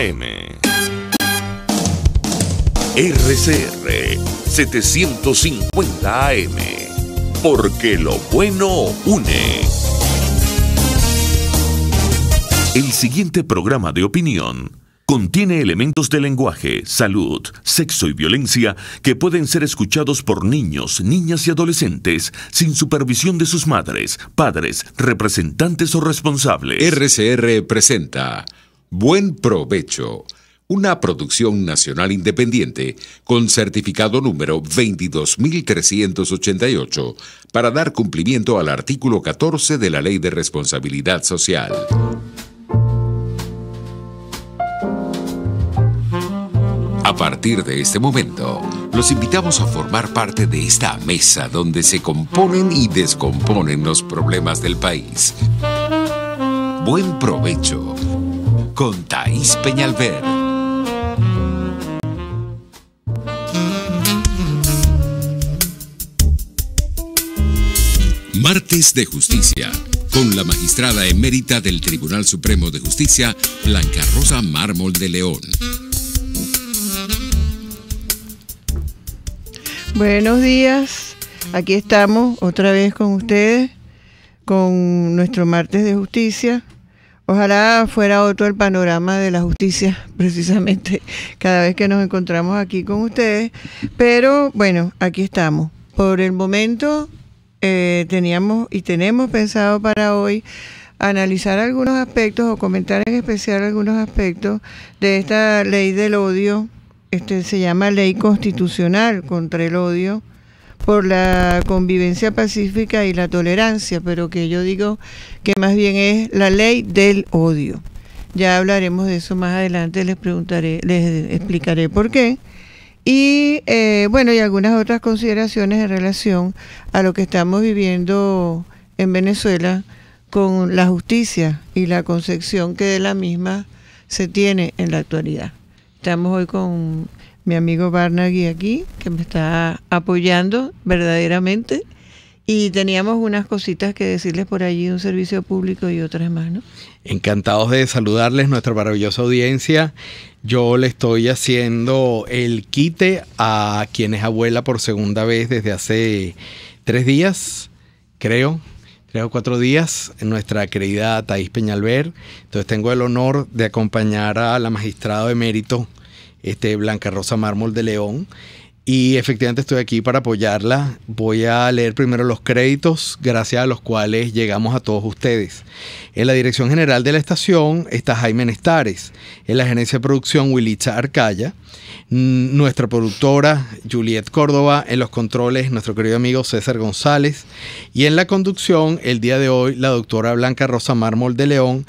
AM. RCR 750 AM. Porque lo bueno une. El siguiente programa de opinión contiene elementos de lenguaje, salud, sexo y violencia que pueden ser escuchados por niños, niñas y adolescentes sin supervisión de sus madres, padres, representantes o responsables. RCR presenta Buen Provecho, una producción nacional independiente con certificado número 22388 para dar cumplimiento al artículo 14 de la Ley de Responsabilidad Social. A partir de este momento, los invitamos a formar parte de esta mesa donde se componen y descomponen los problemas del país. Buen Provecho con Thaís Peñalver. Martes de Justicia, con la magistrada emérita del Tribunal Supremo de Justicia, Blanca Rosa Mármol de León. Buenos días, aquí estamos otra vez con ustedes, con nuestro martes de justicia. Ojalá fuera otro el panorama de la justicia, precisamente, cada vez que nos encontramos aquí con ustedes. Pero bueno, aquí estamos. Por el momento teníamos y tenemos pensado para hoy analizar algunos aspectos o comentar en especial algunos aspectos de esta ley del odio. Se llama Ley Constitucional contra el Odio por la Convivencia Pacífica y la Tolerancia, pero que yo digo que más bien es la Ley del Odio. Ya hablaremos de eso más adelante, les explicaré por qué. Y bueno, y algunas otras consideraciones en relación a lo que estamos viviendo en Venezuela con la justicia y la concepción que de la misma se tiene en la actualidad. Estamos hoy con mi amigo Barnaghi aquí, que me está apoyando verdaderamente. Y teníamos unas cositas que decirles por allí, un servicio público y otras más, ¿no? Encantados de saludarles, nuestra maravillosa audiencia. Yo le estoy haciendo el quite a quien es abuela por segunda vez desde hace 3 días, creo. 3 o 4 días, nuestra querida Thaís Peñalver. Entonces tengo el honor de acompañar a la magistrada emérito Blanca Rosa Mármol de León. Y efectivamente estoy aquí para apoyarla. Voy a leer primero los créditos, gracias a los cuales llegamos a todos ustedes. En la dirección general de la estación está Jaime Nestares. En la gerencia de producción, Wilitza Arcaya. Nuestra productora, Juliet Córdoba. En los controles, nuestro querido amigo César González. Y en la conducción, el día de hoy, la doctora Blanca Rosa Mármol de León.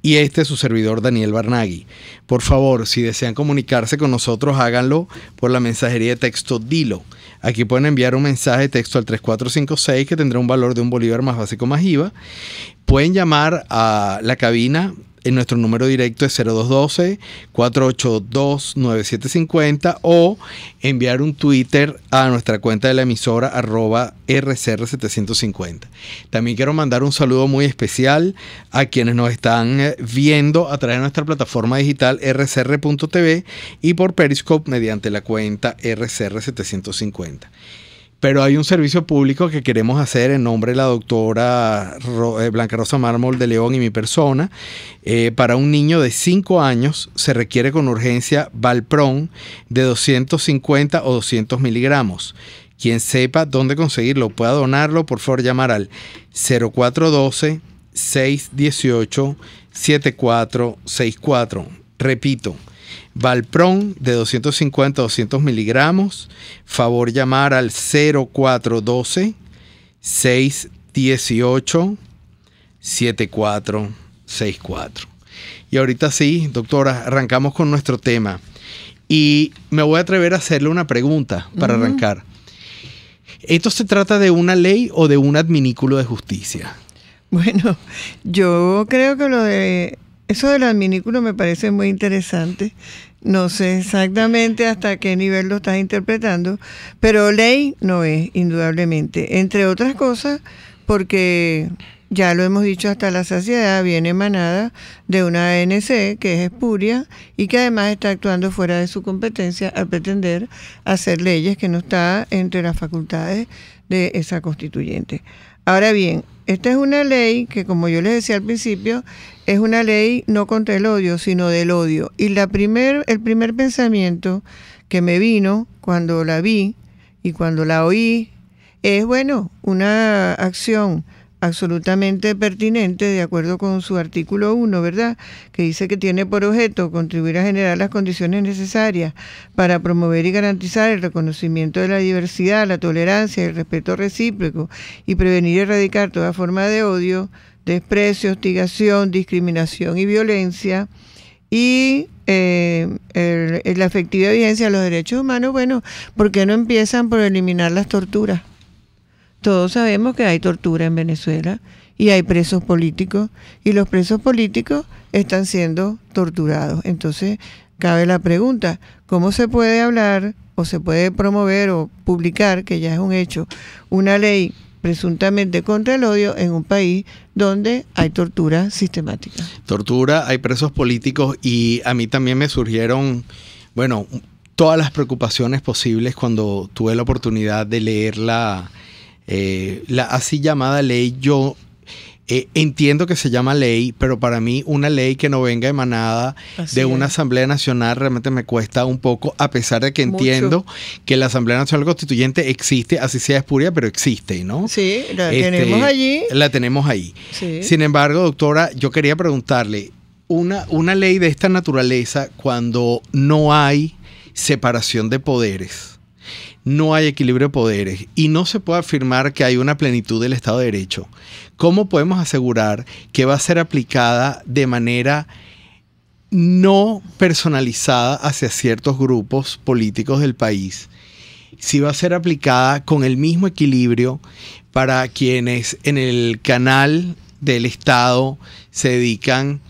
Y su servidor Daniel Barnaghi. Por favor, si desean comunicarse con nosotros, háganlo por la mensajería de texto Dilo. Aquí pueden enviar un mensaje de texto al 3456 que tendrá un valor de $1 más básico más IVA. Pueden llamar a la cabina. En nuestro número directo es 0212-482-9750 o enviar un Twitter a nuestra cuenta de la emisora @RCR750. También quiero mandar un saludo muy especial a quienes nos están viendo a través de nuestra plataforma digital rcr.tv y por Periscope mediante la cuenta RCR750. Pero hay un servicio público que queremos hacer en nombre de la doctora Blanca Rosa Mármol de León y mi persona. Para un niño de 5 años se requiere con urgencia Valpron de 250 o 200 miligramos. Quien sepa dónde conseguirlo, pueda donarlo, por favor llamar al 0412-618-7464. Repito, Valpron de 250 a 200 miligramos. Favor llamar al 0412-618-7464. Y ahorita sí, doctora, arrancamos con nuestro tema. Y me voy a atrever a hacerle una pregunta para arrancar. ¿Esto se trata de una ley o de un adminículo de justicia? Bueno, yo creo que eso del adminículo me parece muy interesante. No sé exactamente hasta qué nivel lo estás interpretando, pero ley no es, indudablemente. Entre otras cosas, porque ya lo hemos dicho hasta la saciedad, viene emanada de una ANC que es espuria y que además está actuando fuera de su competencia al pretender hacer leyes que no está entre las facultades de esa constituyente. Ahora bien, esta es una ley que, como yo les decía al principio, es una ley no contra el odio, sino del odio. Y el primer pensamiento que me vino cuando la vi y cuando la oí es, bueno, una acción absolutamente pertinente de acuerdo con su artículo 1, ¿verdad? Que dice que tiene por objeto contribuir a generar las condiciones necesarias para promover y garantizar el reconocimiento de la diversidad, la tolerancia y el respeto recíproco y prevenir y erradicar toda forma de odio, desprecio, hostigación, discriminación y violencia y la efectiva vigencia de los derechos humanos. Bueno, ¿por qué no empiezan por eliminar las torturas? Todos sabemos que hay tortura en Venezuela y hay presos políticos y los presos políticos están siendo torturados. Entonces, cabe la pregunta, ¿cómo se puede hablar o se puede promover o publicar, que ya es un hecho, una ley presuntamente contra el odio en un país donde hay tortura sistemática? Tortura, hay presos políticos y a mí también me surgieron, bueno, todas las preocupaciones posibles cuando tuve la oportunidad de leer la así llamada ley. Yo entiendo que se llama ley, pero para mí una ley que no venga emanada de una Asamblea Nacional realmente me cuesta un poco, a pesar de que entiendo que la Asamblea Nacional Constituyente existe, así sea espuria, pero existe, ¿no? Sí, la tenemos allí. La tenemos ahí. Sí. Sin embargo, doctora, yo quería preguntarle, una ley de esta naturaleza, cuando no hay separación de poderes, no hay equilibrio de poderes y no se puede afirmar que hay una plenitud del Estado de Derecho, ¿cómo podemos asegurar que va a ser aplicada de manera no personalizada hacia ciertos grupos políticos del país? Si va a ser aplicada con el mismo equilibrio para quienes en el canal del Estado se dedican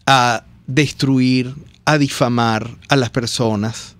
a destruir, a difamar a las personas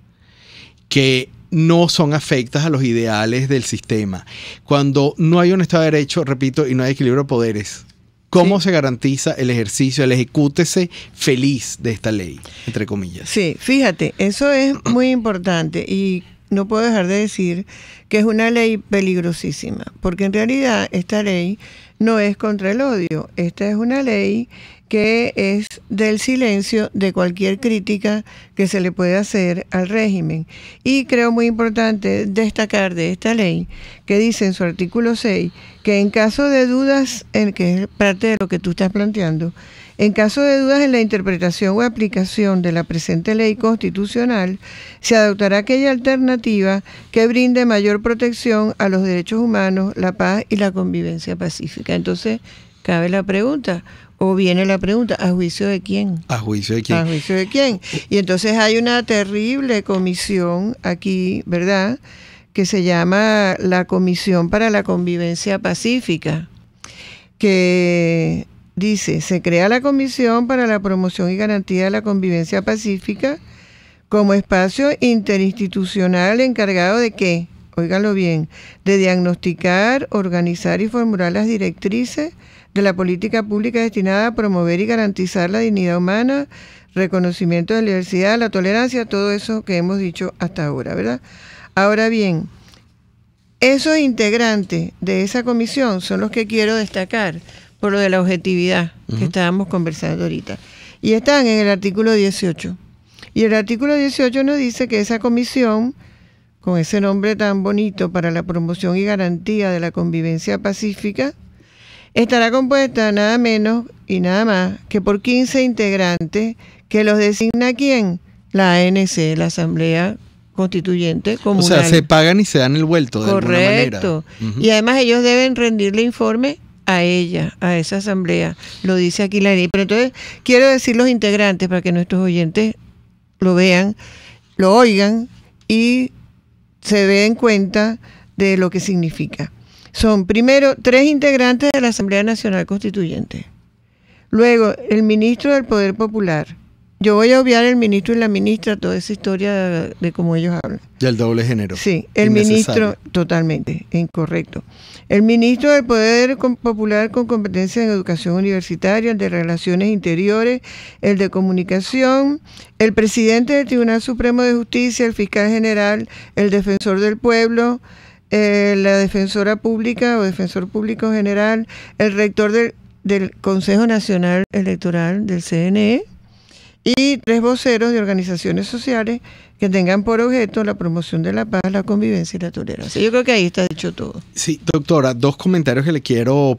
que no son afectas a los ideales del sistema. Cuando no hay un Estado de Derecho, repito, y no hay equilibrio de poderes, ¿cómo se garantiza el ejercicio, el ejecútese feliz de esta ley, entre comillas? Sí, fíjate, eso es muy importante y no puedo dejar de decir que es una ley peligrosísima, porque en realidad esta ley no es contra el odio, esta es una ley que es del silencio de cualquier crítica que se le puede hacer al régimen. Y creo muy importante destacar de esta ley que dice en su artículo 6 que en caso de dudas, que es parte de lo que tú estás planteando, en caso de dudas en la interpretación o aplicación de la presente ley constitucional, se adoptará aquella alternativa que brinde mayor protección a los derechos humanos, la paz y la convivencia pacífica. Entonces, cabe la pregunta, o viene la pregunta, ¿a juicio de quién? ¿A juicio de quién? ¿A juicio de quién? Y entonces hay una terrible comisión aquí, ¿verdad?, que se llama la Comisión para la Convivencia Pacífica, que dice, se crea la Comisión para la Promoción y Garantía de la Convivencia Pacífica como espacio interinstitucional encargado de ¿qué? Óiganlo bien, de diagnosticar, organizar y formular las directrices de la política pública destinada a promover y garantizar la dignidad humana, reconocimiento de la diversidad, la tolerancia, todo eso que hemos dicho hasta ahora, ¿verdad? Ahora bien, esos integrantes de esa comisión son los que quiero destacar por lo de la objetividad que estábamos conversando ahorita. Y están en el artículo 18. Y el artículo 18 nos dice que esa comisión, con ese nombre tan bonito para la promoción y garantía de la convivencia pacífica, estará compuesta nada menos y nada más que por 15 integrantes que los designa ¿quién? La ANC, la Asamblea Constituyente Comunal. O sea, se pagan y se dan el vuelto de alguna manera. Correcto. Y además ellos deben rendirle informe a ella, a esa asamblea. Lo dice aquí la ley. Pero entonces quiero decir los integrantes para que nuestros oyentes lo vean, lo oigan y se den cuenta de lo que significa. Son primero 3 integrantes de la Asamblea Nacional Constituyente. Luego el ministro del Poder Popular, yo voy a obviar el ministro y la ministra, toda esa historia de cómo ellos hablan. Del doble género. Sí, el ministro, totalmente, incorrecto. El ministro del Poder Popular con competencia en educación universitaria, el de Relaciones Interiores, el de Comunicación, el presidente del Tribunal Supremo de Justicia, el fiscal general, el defensor del pueblo, la defensora pública o defensor público general, el rector del Consejo Nacional Electoral del CNE, y 3 voceros de organizaciones sociales que tengan por objeto la promoción de la paz, la convivencia y la tolerancia. Yo creo que ahí está dicho todo. Sí, doctora, 2 comentarios que le quiero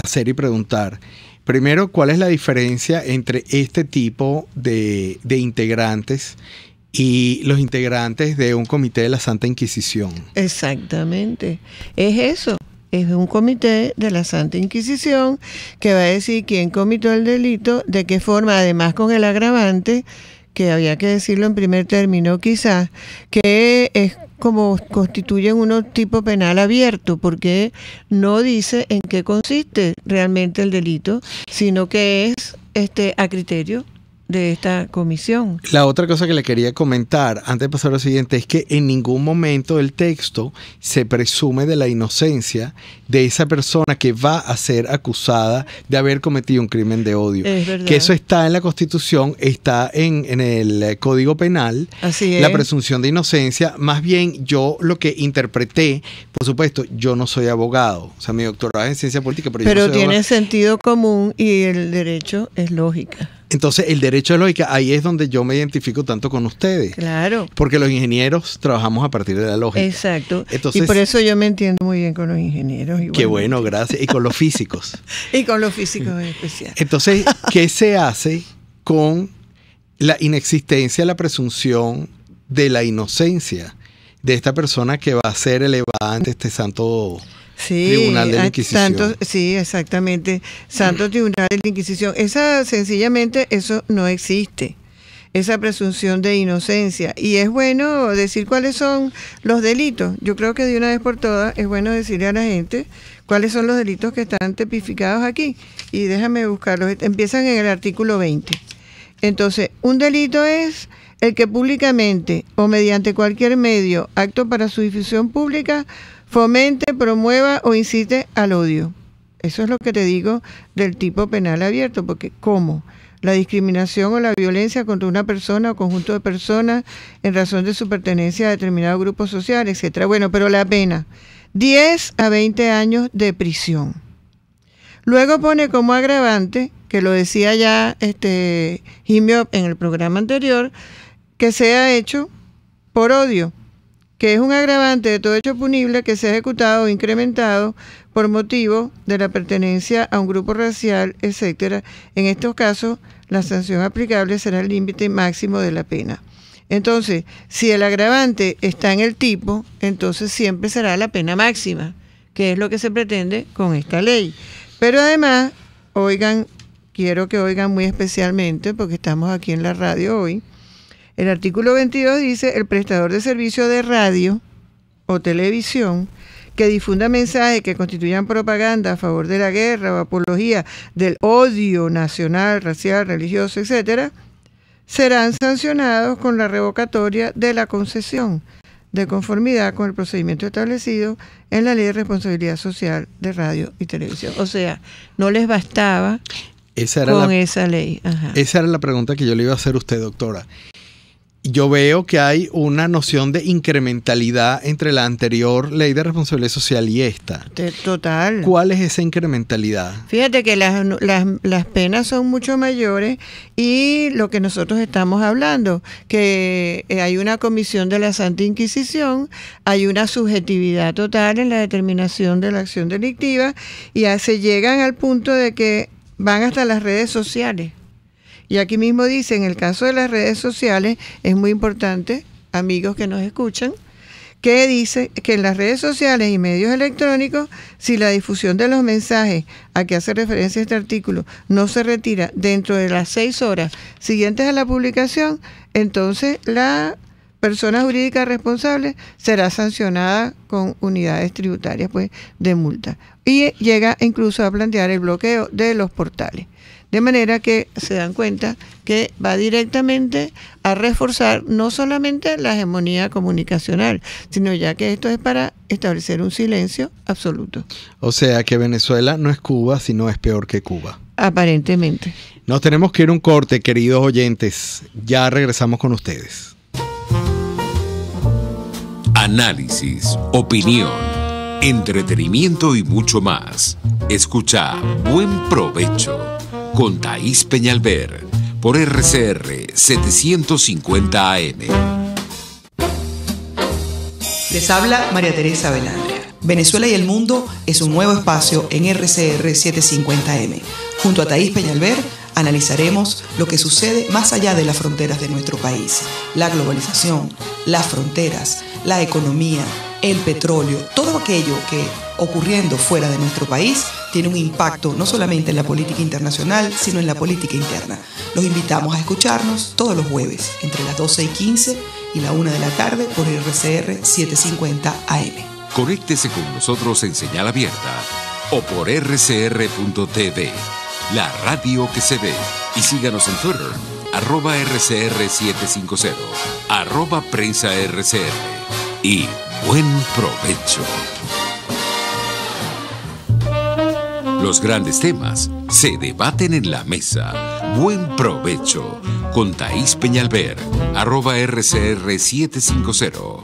hacer y preguntar. Primero, ¿cuál es la diferencia entre este tipo de integrantes y los integrantes de un comité de la Santa Inquisición? Exactamente, es eso. Es un comité de la Santa Inquisición que va a decir quién cometió el delito, de qué forma, además con el agravante, que había que decirlo en primer término quizás, que es como constituyen un tipo penal abierto, porque no dice en qué consiste realmente el delito, sino que es a criterio de esta comisión. La otra cosa que le quería comentar antes de pasar a lo siguiente es que en ningún momento del texto se presume de la inocencia de esa persona que va a ser acusada de haber cometido un crimen de odio. Es verdad. Que eso está en la Constitución, está en el Código Penal. Así es. La presunción de inocencia. Más bien, yo lo que interpreté, por supuesto, yo no soy abogado, o sea, mi doctorado es en ciencia política, pero yo no soy tiene abogado. sentido común y el derecho es lógica. Entonces, el derecho de lógica, ahí es donde yo me identifico tanto con ustedes. Claro. Porque los ingenieros trabajamos a partir de la lógica. Exacto. Entonces, y por eso yo me entiendo muy bien con los ingenieros. Qué bueno, gracias. Y con los físicos. Y con los físicos en especial. Entonces, ¿qué se hace con la inexistencia de la presunción de la inocencia de esta persona que va a ser elevada ante este santo Tribunal de la Inquisición? Sí, exactamente. Santo Tribunal de la Inquisición. Sencillamente, eso no existe. Esa presunción de inocencia. Y es bueno decir cuáles son los delitos. Yo creo que de una vez por todas es bueno decirle a la gente cuáles son los delitos que están tipificados aquí. Y déjame buscarlos. Empiezan en el artículo 20. Entonces, un delito es el que públicamente o mediante cualquier medio apto para su difusión pública fomente, promueva o incite al odio. Eso es lo que te digo del tipo penal abierto, porque ¿cómo? La discriminación o la violencia contra una persona o conjunto de personas en razón de su pertenencia a determinado grupo social, etcétera. Bueno, pero la pena, 10 a 20 años de prisión. Luego pone como agravante, que lo decía ya Jimio en el programa anterior, que sea hecho por odio, que es un agravante de todo hecho punible que sea ejecutado o incrementado por motivo de la pertenencia a un grupo racial, etcétera. En estos casos, la sanción aplicable será el límite máximo de la pena. Entonces, si el agravante está en el tipo, entonces siempre será la pena máxima, que es lo que se pretende con esta ley. Pero además, quiero que oigan muy especialmente, porque estamos aquí en la radio hoy, el artículo 22 dice: el prestador de servicio de radio o televisión que difunda mensajes que constituyan propaganda a favor de la guerra o apología del odio nacional, racial, religioso, etcétera, serán sancionados con la revocatoria de la concesión, de conformidad con el procedimiento establecido en la Ley de Responsabilidad Social de Radio y Televisión. O sea, no les bastaba esa ley. Ajá. Esa era la pregunta que yo le iba a hacer a usted, doctora. Yo veo que hay una noción de incrementalidad entre la anterior Ley de Responsabilidad Social y esta. Total. ¿Cuál es esa incrementalidad? Fíjate que las penas son mucho mayores y lo que nosotros estamos hablando, que hay una comisión de la Santa Inquisición, hay una subjetividad total en la determinación de la acción delictiva y se llegan al punto de que van hasta las redes sociales. Y aquí mismo dice, en el caso de las redes sociales, es muy importante, amigos que nos escuchan, que dice que en las redes sociales y medios electrónicos, si la difusión de los mensajes a que hace referencia este artículo no se retira dentro de las 6 horas siguientes a la publicación, entonces la persona jurídica responsable será sancionada con unidades tributarias de multa. Y llega incluso a plantear el bloqueo de los portales. De manera que se dan cuenta que va directamente a reforzar no solamente la hegemonía comunicacional, sino ya que esto es para establecer un silencio absoluto. O sea que Venezuela no es Cuba, sino es peor que Cuba. Aparentemente. Nos tenemos que ir a un corte, queridos oyentes. Ya regresamos con ustedes. Análisis, opinión, entretenimiento y mucho más. Escucha Buen Provecho con Thaís Peñalver por RCR 750 AM. Les habla María Teresa Belandria. Venezuela y el mundo es un nuevo espacio en RCR 750M. Junto a Thaís Peñalver analizaremos lo que sucede más allá de las fronteras de nuestro país. La globalización, las fronteras, la economía, el petróleo, todo aquello que ocurriendo fuera de nuestro país tiene un impacto no solamente en la política internacional, sino en la política interna. Los invitamos a escucharnos todos los jueves entre las 12:15 y la 1 de la tarde por RCR 750 AM. Conéctese con nosotros en señal abierta o por rcr.tv, la radio que se ve. Y síganos en Twitter, @RCR750, @PrensaRCR. Y buen provecho. Los grandes temas se debaten en la mesa. Buen provecho con Thaís Peñalver, @RCR750.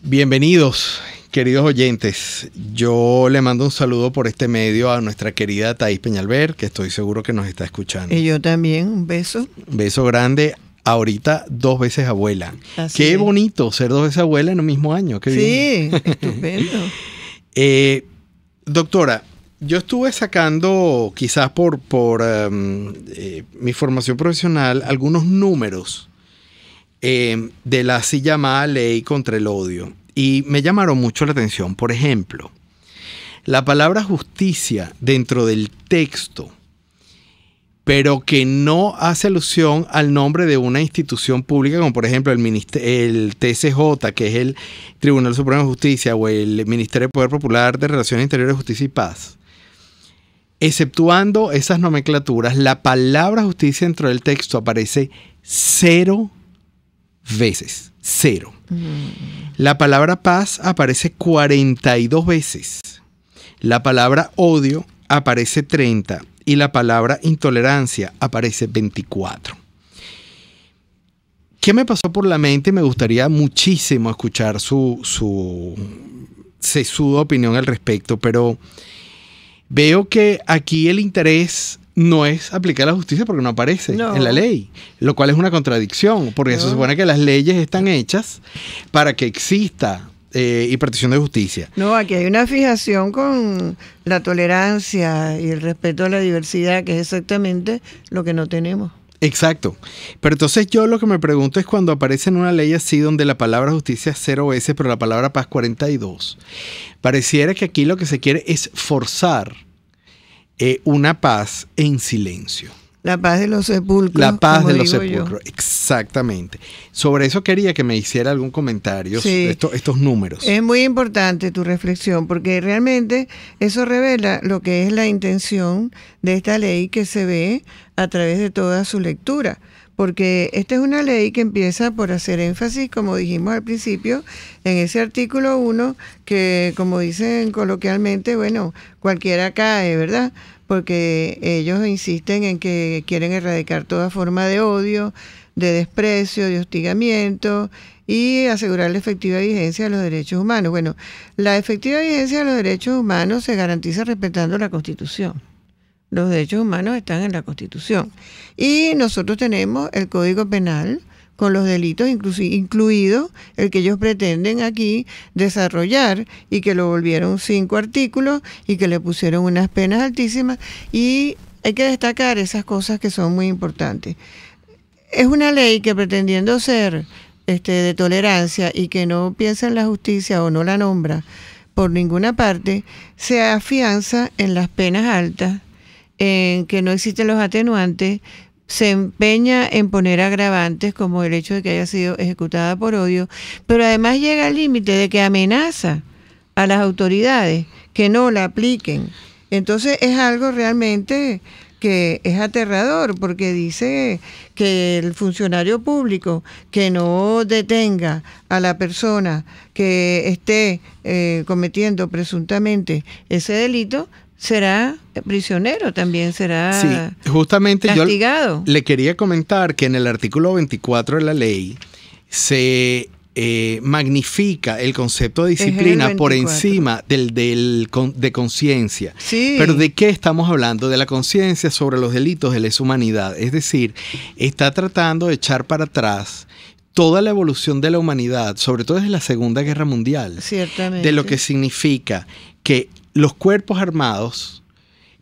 Bienvenidos, queridos oyentes. Yo le mando un saludo por este medio a nuestra querida Thaís Peñalver, que estoy seguro que nos está escuchando. Y yo también, un beso. Un beso grande. Ahorita 2 veces abuela. Así Qué es. bonito ser 2 veces abuela en el mismo año. Qué bien. Sí, estupendo. Doctora, yo estuve sacando, quizás por mi formación profesional, algunos números de la así llamada ley contra el odio. Y me llamaron mucho la atención. Por ejemplo, la palabra justicia dentro del texto, pero que no hace alusión al nombre de una institución pública, como por ejemplo el TSJ, que es el Tribunal Supremo de Justicia, o el Ministerio de Poder Popular de Relaciones Interiores, Justicia y Paz. Exceptuando esas nomenclaturas, la palabra justicia dentro del texto aparece 0 veces. 0. La palabra paz aparece 42 veces. La palabra odio aparece 30. Y la palabra intolerancia aparece 24. ¿Qué me pasó por la mente? Me gustaría muchísimo escuchar su sesuda opinión al respecto, pero veo que aquí el interés no es aplicar la justicia porque no aparece en la ley, lo cual es una contradicción, porque se supone que las leyes están hechas para que exista impartición de justicia. No, aquí hay una fijación con la tolerancia y el respeto a la diversidad, que es exactamente lo que no tenemos. Exacto. Pero entonces yo lo que me pregunto es cuando aparece en una ley así donde la palabra justicia es 0 veces, pero la palabra paz 42. Pareciera que aquí lo que se quiere es forzar una paz en silencio. La paz de los sepulcros. La paz como de los digo sepulcros, yo. exactamente. Sobre eso quería que me hiciera algún comentario, Sí. estos números. Es muy importante tu reflexión, porque realmente eso revela lo que es la intención de esta ley que se ve a través de toda su lectura. Porque esta es una ley que empieza por hacer énfasis, como dijimos al principio, en ese artículo 1, que como dicen coloquialmente, bueno, cualquiera cae, ¿verdad? Porque ellos insisten en que quieren erradicar toda forma de odio, de desprecio, de hostigamiento y asegurar la efectiva vigencia de los derechos humanos. Bueno, la efectiva vigencia de los derechos humanos se garantiza respetando la Constitución. Los derechos humanos están en la Constitución. Y nosotros tenemos el Código Penal con los delitos, incluido el que ellos pretenden aquí desarrollar y que lo volvieron 5 artículos y que le pusieron unas penas altísimas. Y hay que destacar esas cosas que son muy importantes. Es una ley que pretendiendo ser de tolerancia y que no piensa en la justicia o no la nombra por ninguna parte, se afianza en las penas altas, en que no existen los atenuantes, se empeña en poner agravantes como el hecho de que haya sido ejecutada por odio, pero además llega al límite de que amenaza a las autoridades que no la apliquen Entonces es algo realmente que es aterrador, porque dice que el funcionario público que no detenga a la persona que esté cometiendo presuntamente ese delito será prisionero, también será sí, justamente castigado. Yo le quería comentar que en el artículo 24 de la ley se magnifica el concepto de disciplina por encima de conciencia. Sí. Pero ¿de qué estamos hablando? De la conciencia sobre los delitos de lesa humanidad. Es decir, está tratando de echar para atrás toda la evolución de la humanidad, sobre todo desde la Segunda Guerra Mundial. Ciertamente. De lo que significa que los cuerpos armados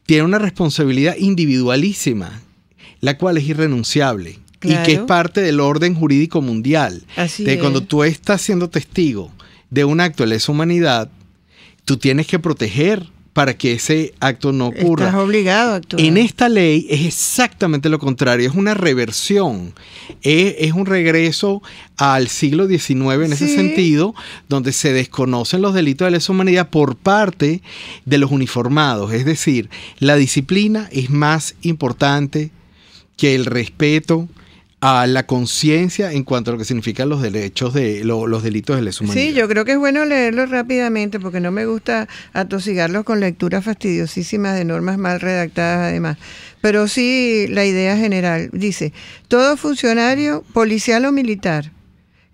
tienen una responsabilidad individualísima, la cual es irrenunciable. Claro. Y que es parte del orden jurídico mundial. Así de es. Cuando tú estás siendo testigo de un acto de lesa humanidad, tú tienes que proteger para que ese acto no ocurra. Estás obligado a actuar. En esta ley es exactamente lo contrario, es una reversión, es un regreso al siglo XIX en ese sentido, donde se desconocen los delitos de lesa humanidad por parte de los uniformados. Es decir, la disciplina es más importante que el respeto a la conciencia en cuanto a lo que significan los derechos de los delitos de lesa humanidad. Sí, yo creo que es bueno leerlo rápidamente porque no me gusta atosigarlos con lecturas fastidiosísimas de normas mal redactadas además. Pero sí la idea general. Dice, todo funcionario policial o militar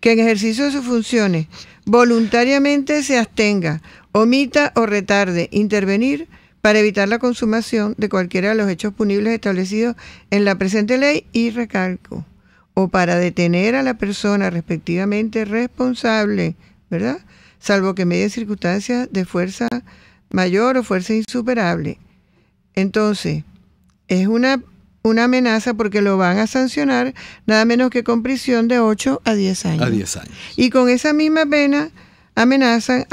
que en ejercicio de sus funciones voluntariamente se abstenga, omita o retarde intervenir para evitar la consumación de cualquiera de los hechos punibles establecidos en la presente ley y recalco, o para detener a la persona respectivamente responsable, ¿verdad? Salvo que medie circunstancias de fuerza mayor o fuerza insuperable. Entonces, es una amenaza porque lo van a sancionar nada menos que con prisión de 8 a 10 años. A 10 años. Y con esa misma pena amenazan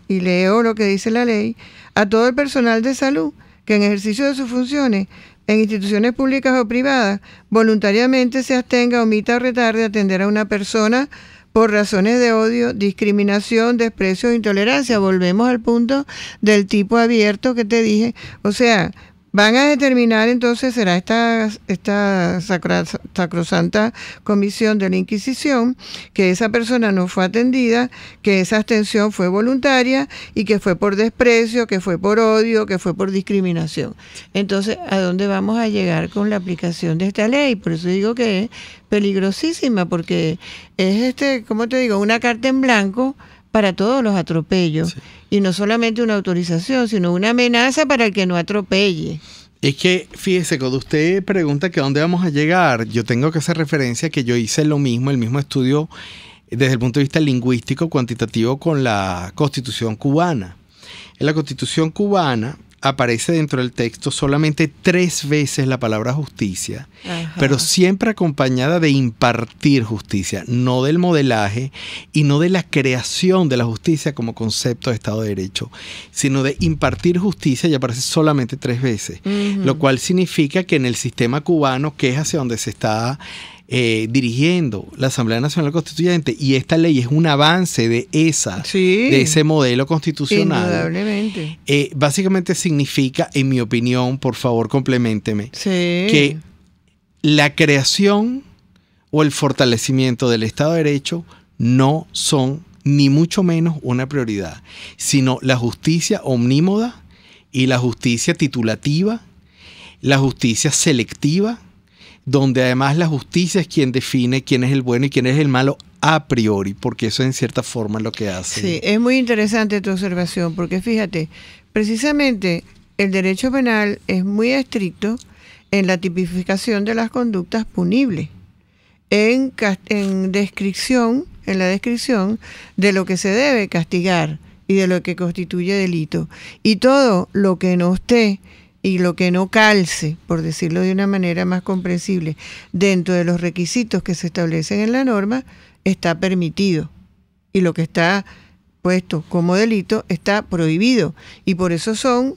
y leo lo que dice la ley, a todo el personal de salud que en ejercicio de sus funciones en instituciones públicas o privadas voluntariamente se abstenga, omita o retarde atender a una persona por razones de odio, discriminación, desprecio o intolerancia. Volvemos al punto del tipo abierto que te dije. O sea, van a determinar entonces, será esta sacrosanta comisión de la Inquisición, que esa persona no fue atendida, que esa abstención fue voluntaria y que fue por desprecio, que fue por odio, que fue por discriminación. Entonces, ¿a dónde vamos a llegar con la aplicación de esta ley? Por eso digo que es peligrosísima, porque es ¿cómo te digo? Una carta en blanco para todos los atropellos. Sí. Y no solamente una autorización, sino una amenaza para el que no atropelle. Es que, fíjese, cuando usted pregunta que a dónde vamos a llegar, yo tengo que hacer referencia que yo hice lo mismo, el mismo estudio desde el punto de vista lingüístico, cuantitativo con la Constitución cubana. En la Constitución cubana aparece dentro del texto solamente 3 veces la palabra justicia, pero siempre acompañada de impartir justicia, no del modelaje y no de la creación de la justicia como concepto de Estado de Derecho, sino de impartir justicia, y aparece solamente 3 veces, lo cual significa que en el sistema cubano, que es hacia donde se está dirigiendo la Asamblea Nacional Constituyente, y esta ley es un avance de ese modelo constitucional. Indudablemente. Básicamente significa, en mi opinión, por favor compleménteme, que la creación o el fortalecimiento del Estado de Derecho no son ni mucho menos una prioridad, sino la justicia omnímoda y la justicia titulativa, la justicia selectiva, donde además la justicia es quien define quién es el bueno y quién es el malo a priori, porque eso en cierta forma es lo que hace. Sí, es muy interesante tu observación, porque fíjate, precisamente el derecho penal es muy estricto en la tipificación de las conductas punibles, en la descripción de lo que se debe castigar y de lo que constituye delito. Y todo lo que no esté y lo que no calce, por decirlo de una manera más comprensible, dentro de los requisitos que se establecen en la norma, está permitido. Y lo que está puesto como delito está prohibido. Y por eso son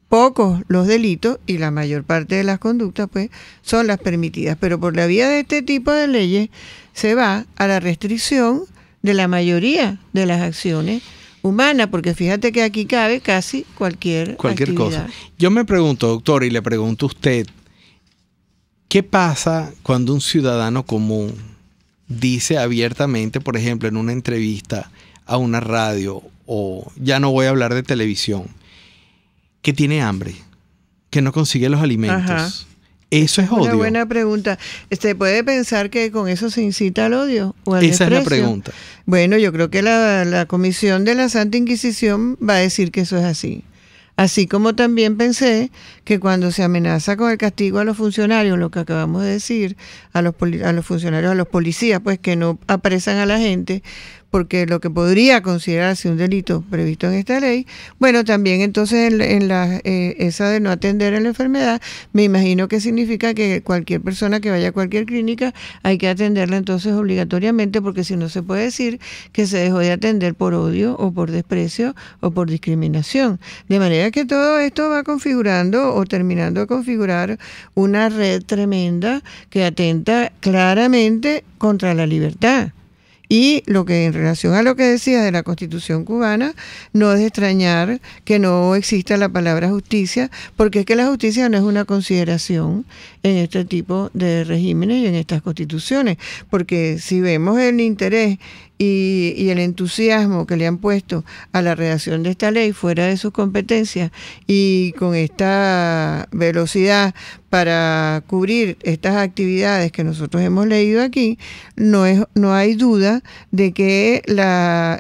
pocos los delitos y la mayor parte de las conductas pues son las permitidas. Pero por la vía de este tipo de leyes se va a la restricción de la mayoría de las acciones humana, porque fíjate que aquí cabe casi cualquier actividad. Cosa. Yo me pregunto, doctor, y le pregunto a usted, ¿qué pasa cuando un ciudadano común dice abiertamente, por ejemplo, en una entrevista a una radio, o ya no voy a hablar de televisión, que tiene hambre, que no consigue los alimentos? Ajá. Eso es odio. Una buena pregunta. ¿Se puede pensar que con eso se incita al odio o al desprecio? Esa es la pregunta. Bueno, yo creo que la Comisión de la Santa Inquisición va a decir que eso es así. Así como también pensé que cuando se amenaza con el castigo a los funcionarios, lo que acabamos de decir, a los funcionarios, a los policías, pues que no apresan a la gente, porque lo que podría considerarse un delito previsto en esta ley, bueno, también entonces esa de no atender a la enfermedad, me imagino que significa que cualquier persona que vaya a cualquier clínica hay que atenderla entonces obligatoriamente, porque si no se puede decir que se dejó de atender por odio o por desprecio o por discriminación. De manera que todo esto va configurando o terminando de configurar una red tremenda que atenta claramente contra la libertad. Y lo que en relación a lo que decías de la Constitución cubana, no es de extrañar que no exista la palabra justicia, porque es que la justicia no es una consideración en este tipo de regímenes y en estas constituciones, porque si vemos el interés y el entusiasmo que le han puesto a la redacción de esta ley fuera de sus competencias y con esta velocidad para cubrir estas actividades que nosotros hemos leído aquí, no hay duda de que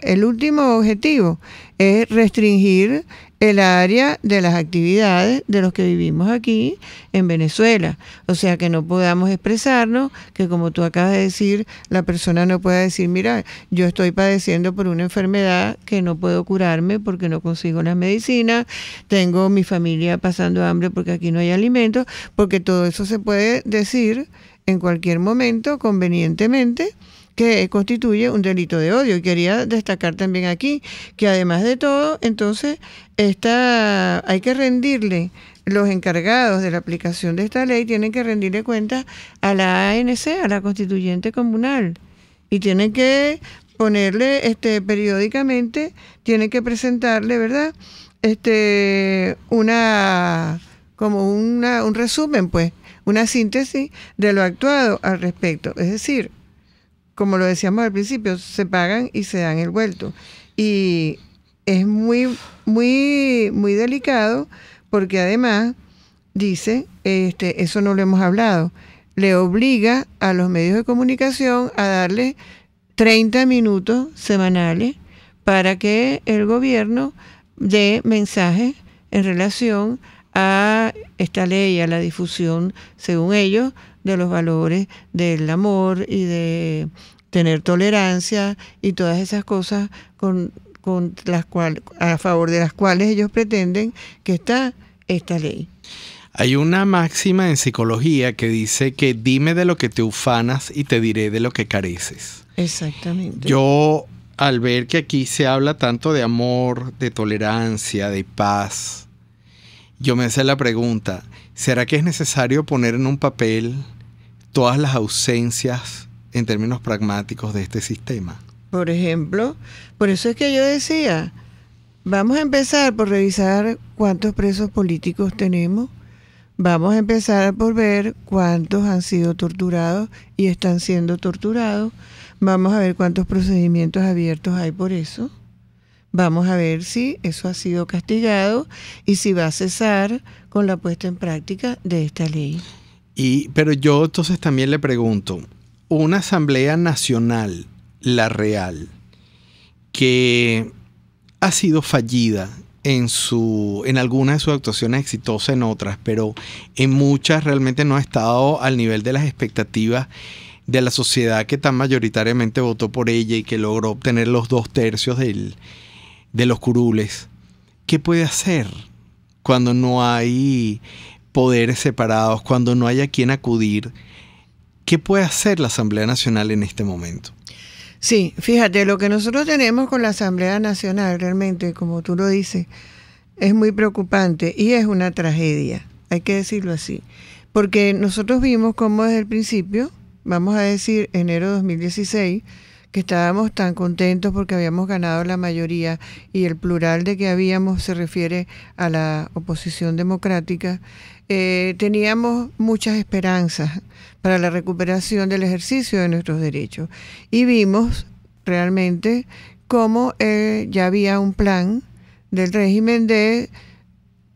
el último objetivo es restringir el área de las actividades de los que vivimos aquí en Venezuela. O sea, que no podamos expresarnos, que como tú acabas de decir, la persona no pueda decir, mira, yo estoy padeciendo por una enfermedad que no puedo curarme porque no consigo las medicinas, tengo mi familia pasando hambre porque aquí no hay alimentos, porque todo eso se puede decir en cualquier momento, convenientemente, que constituye un delito de odio. Y quería destacar también aquí que además de todo, entonces, hay que rendirle, los encargados de la aplicación de esta ley tienen que rendirle cuentas a la ANC, a la Constituyente Comunal, y tienen que ponerle periódicamente, tienen que presentarle, ¿verdad? Un resumen, pues, una síntesis de lo actuado al respecto. Es decir, como lo decíamos al principio, se pagan y se dan el vuelto. Y es muy, muy, muy delicado porque además dice, eso no lo hemos hablado, le obliga a los medios de comunicación a darle 30 minutos semanales para que el gobierno dé mensajes en relación a esta ley, a la difusión, según ellos, de los valores del amor y de tener tolerancia y todas esas cosas a favor de las cuales ellos pretenden que está esta ley. Hay una máxima en psicología que dice que dime de lo que te ufanas y te diré de lo que careces. Exactamente. Yo, al ver que aquí se habla tanto de amor, de tolerancia, de paz, yo me hice la pregunta, ¿será que es necesario poner en un papel todas las ausencias en términos pragmáticos de este sistema? Por ejemplo, por eso es que yo decía, vamos a empezar por revisar cuántos presos políticos tenemos, vamos a empezar por ver cuántos han sido torturados y están siendo torturados, vamos a ver cuántos procedimientos abiertos hay por eso, vamos a ver si eso ha sido castigado y si va a cesar con la puesta en práctica de esta ley. Pero yo entonces también le pregunto, una Asamblea Nacional, la real, que ha sido fallida en algunas de sus actuaciones, exitosa en otras, pero en muchas realmente no ha estado al nivel de las expectativas de la sociedad que tan mayoritariamente votó por ella y que logró obtener los 2/3 de los curules. ¿Qué puede hacer cuando no hay poderes separados, cuando no hay a quien acudir? ¿Qué puede hacer la Asamblea Nacional en este momento? Sí, fíjate, lo que nosotros tenemos con la Asamblea Nacional realmente, como tú lo dices, es muy preocupante y es una tragedia, hay que decirlo así. Porque nosotros vimos cómo desde el principio, vamos a decir enero de 2016, que estábamos tan contentos porque habíamos ganado la mayoría, y el plural de que habíamos se refiere a la oposición democrática, teníamos muchas esperanzas para la recuperación del ejercicio de nuestros derechos. Y vimos realmente cómo ya había un plan del régimen de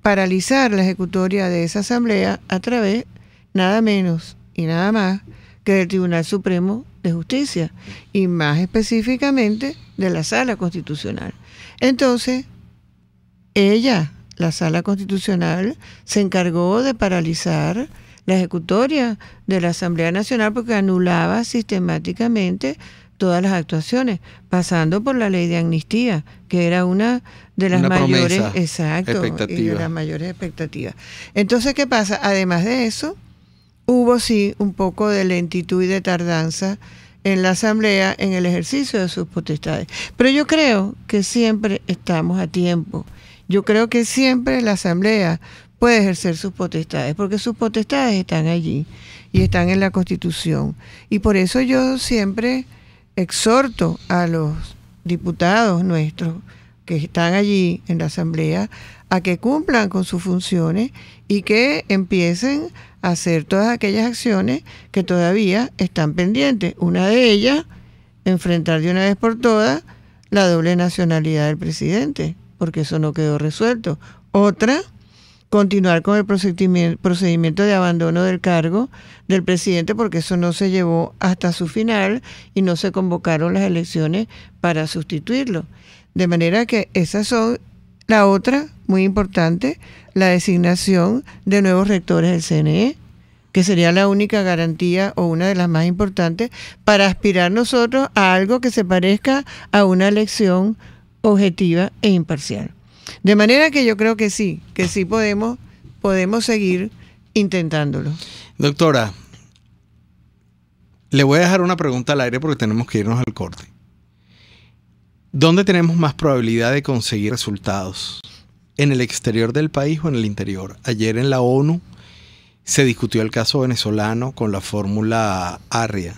paralizar la ejecutoria de esa asamblea a través nada menos y nada más que del Tribunal Supremo de Justicia, y más específicamente de la Sala Constitucional. Entonces, la Sala Constitucional, se encargó de paralizar la ejecutoria de la Asamblea Nacional porque anulaba sistemáticamente todas las actuaciones, pasando por la ley de amnistía, que era una de las mayores, y de las mayores expectativas. Entonces, ¿qué pasa? Además de eso, hubo sí un poco de lentitud y de tardanza en la Asamblea en el ejercicio de sus potestades. Pero yo creo que siempre estamos a tiempo. Yo creo que siempre la Asamblea puede ejercer sus potestades, porque sus potestades están allí y están en la Constitución. Y por eso yo siempre exhorto a los diputados nuestros que están allí en la Asamblea a que cumplan con sus funciones y que empiecen a hacer todas aquellas acciones que todavía están pendientes. Una de ellas, enfrentar de una vez por todas la doble nacionalidad del presidente, porque eso no quedó resuelto. Otra, continuar con el procedimiento de abandono del cargo del presidente, porque eso no se llevó hasta su final y no se convocaron las elecciones para sustituirlo. De manera que esas son. La otra, muy importante, la designación de nuevos rectores del CNE, que sería la única garantía o una de las más importantes para aspirar nosotros a algo que se parezca a una elección objetiva e imparcial. De manera que yo creo que sí podemos seguir intentándolo. Doctora, le voy a dejar una pregunta al aire porque tenemos que irnos al corte. ¿Dónde tenemos más probabilidad de conseguir resultados? ¿En el exterior del país o en el interior? Ayer en la ONU se discutió el caso venezolano con la fórmula Arria.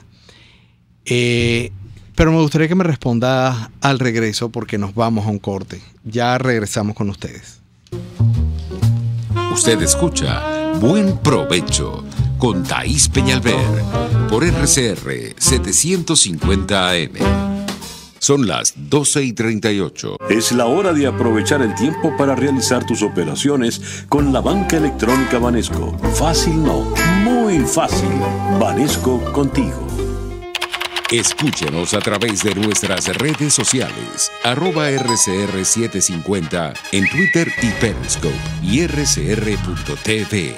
Pero me gustaría que me responda al regreso porque nos vamos a un corte. Ya regresamos con ustedes. Usted escucha Buen Provecho con Thaís Peñalver por RCR 750 AM. Son las 12:38. Es la hora de aprovechar el tiempo para realizar tus operaciones con la banca electrónica Banesco. Fácil no, muy fácil. Banesco contigo. Escúchenos a través de nuestras redes sociales, @RCR750 en Twitter y Periscope y RCR.tv,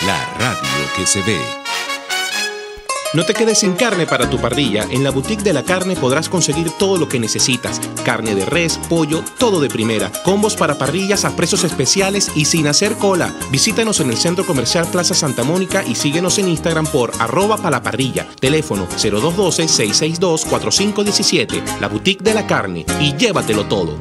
la radio que se ve. No te quedes sin carne para tu parrilla. En la Boutique de la Carne podrás conseguir todo lo que necesitas. Carne de res, pollo, todo de primera. Combos para parrillas a precios especiales y sin hacer cola. Visítanos en el Centro Comercial Plaza Santa Mónica y síguenos en Instagram por @palaparrilla. Teléfono 0212-662-4517. La Boutique de la Carne. Y llévatelo todo.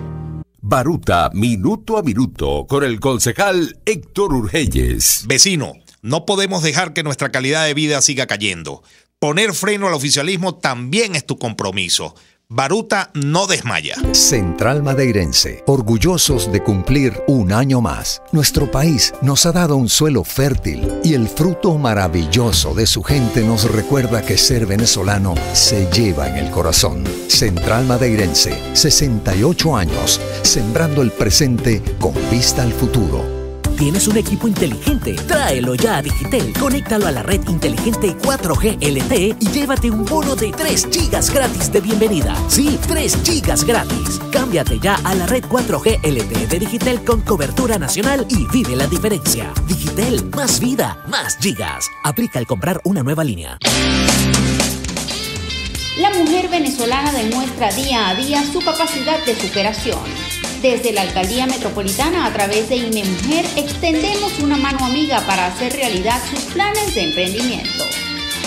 Baruta, minuto a minuto, con el concejal Héctor Urgelles. Vecino, no podemos dejar que nuestra calidad de vida siga cayendo. Poner freno al oficialismo también es tu compromiso. Baruta no desmaya. Central Madeirense, orgullosos de cumplir un año más. Nuestro país nos ha dado un suelo fértil y el fruto maravilloso de su gente nos recuerda que ser venezolano se lleva en el corazón. Central Madeirense, 68 años, sembrando el presente con vista al futuro. ¿Tienes un equipo inteligente? Tráelo ya a Digitel. Conéctalo a la red inteligente 4G LTE y llévate un bono de 3 gigas gratis de bienvenida. Sí, 3 gigas gratis. Cámbiate ya a la red 4G LTE de Digitel con cobertura nacional y vive la diferencia. Digitel, más vida, más gigas. Aplica al comprar una nueva línea. La mujer venezolana demuestra día a día su capacidad de superación. Desde la Alcaldía Metropolitana, a través de INE Mujer, extendemos una mano amiga para hacer realidad sus planes de emprendimiento.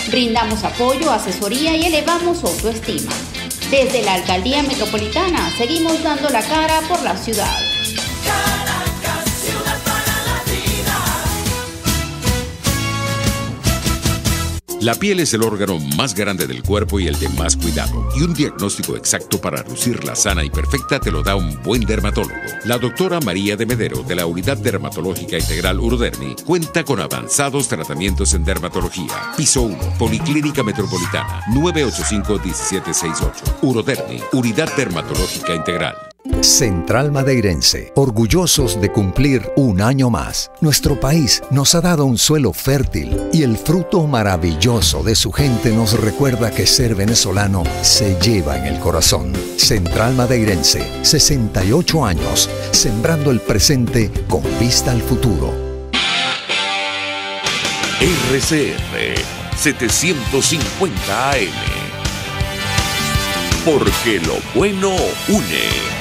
Brindamos apoyo, asesoría y elevamos su autoestima. Desde la Alcaldía Metropolitana, seguimos dando la cara por la ciudad. Caracas, ciudad para la vida. La piel es el órgano más grande del cuerpo y el de más cuidado. Y un diagnóstico exacto para lucirla sana y perfecta te lo da un buen dermatólogo. La doctora María de Medero, de la Unidad Dermatológica Integral Urodermi, cuenta con avanzados tratamientos en dermatología. Piso 1, Policlínica Metropolitana, 985-1768. Urodermi, Unidad Dermatológica Integral. Central Madeirense, orgullosos de cumplir un año más. Nuestro país nos ha dado un suelo fértil y el fruto maravilloso de su gente nos recuerda que ser venezolano se lleva en el corazón. Central Madeirense, 68 años, sembrando el presente con vista al futuro. RCR 750 AM. Porque lo bueno une.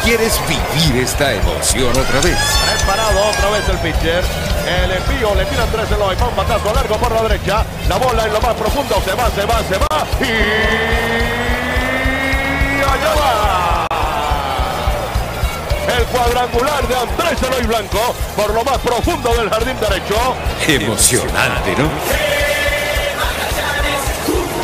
¿Quieres vivir esta emoción otra vez? Preparado otra vez el pitcher. El envío le tira Andrés Eloy. Va un batazo largo por la derecha. La bola en lo más profundo. Se va. Y allá va. El cuadrangular de Andrés Eloy Blanco por lo más profundo del jardín derecho. Emocionante, ¿no?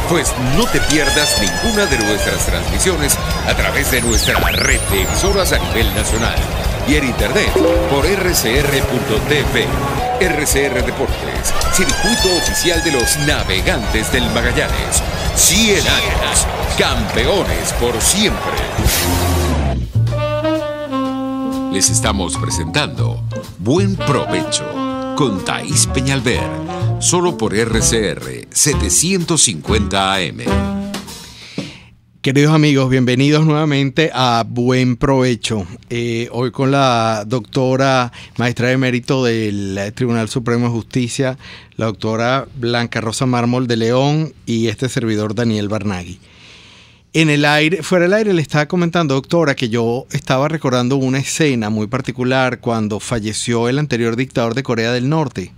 Pues no te pierdas ninguna de nuestras transmisiones a través de nuestra red de emisoras a nivel nacional y en internet por rcr.tv. RCR Deportes, circuito oficial de los navegantes del Magallanes. 100 años, campeones por siempre. Les estamos presentando Buen Provecho con Thaís Peñalver. Solo por RCR 750 AM. Queridos amigos, bienvenidos nuevamente a Buen Provecho. Hoy con la doctora maestra de mérito del Tribunal Supremo de Justicia, la doctora Blanca Rosa Mármol de León y este servidor Daniel Barnaghi. En el aire, fuera del aire, le estaba comentando, doctora, que yo estaba recordando una escena muy particular cuando falleció el anterior dictador de Corea del Norte,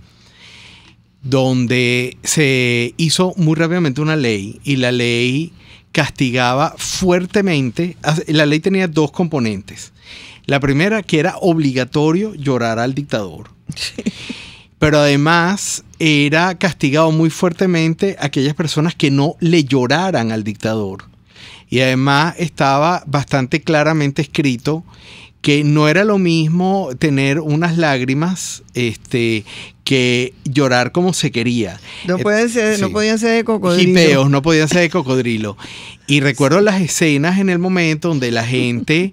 donde se hizo muy rápidamente una ley y la ley castigaba fuertemente. La ley tenía dos componentes. La primera, que era obligatorio llorar al dictador. Sí. Pero además era castigado muy fuertemente a aquellas personas que no le lloraran al dictador. Y además estaba bastante claramente escrito que no era lo mismo tener unas lágrimas que llorar como se quería. No podían ser de cocodrilo. Jipeos, no podían ser de cocodrilo. Y recuerdo las escenas en el momento donde la gente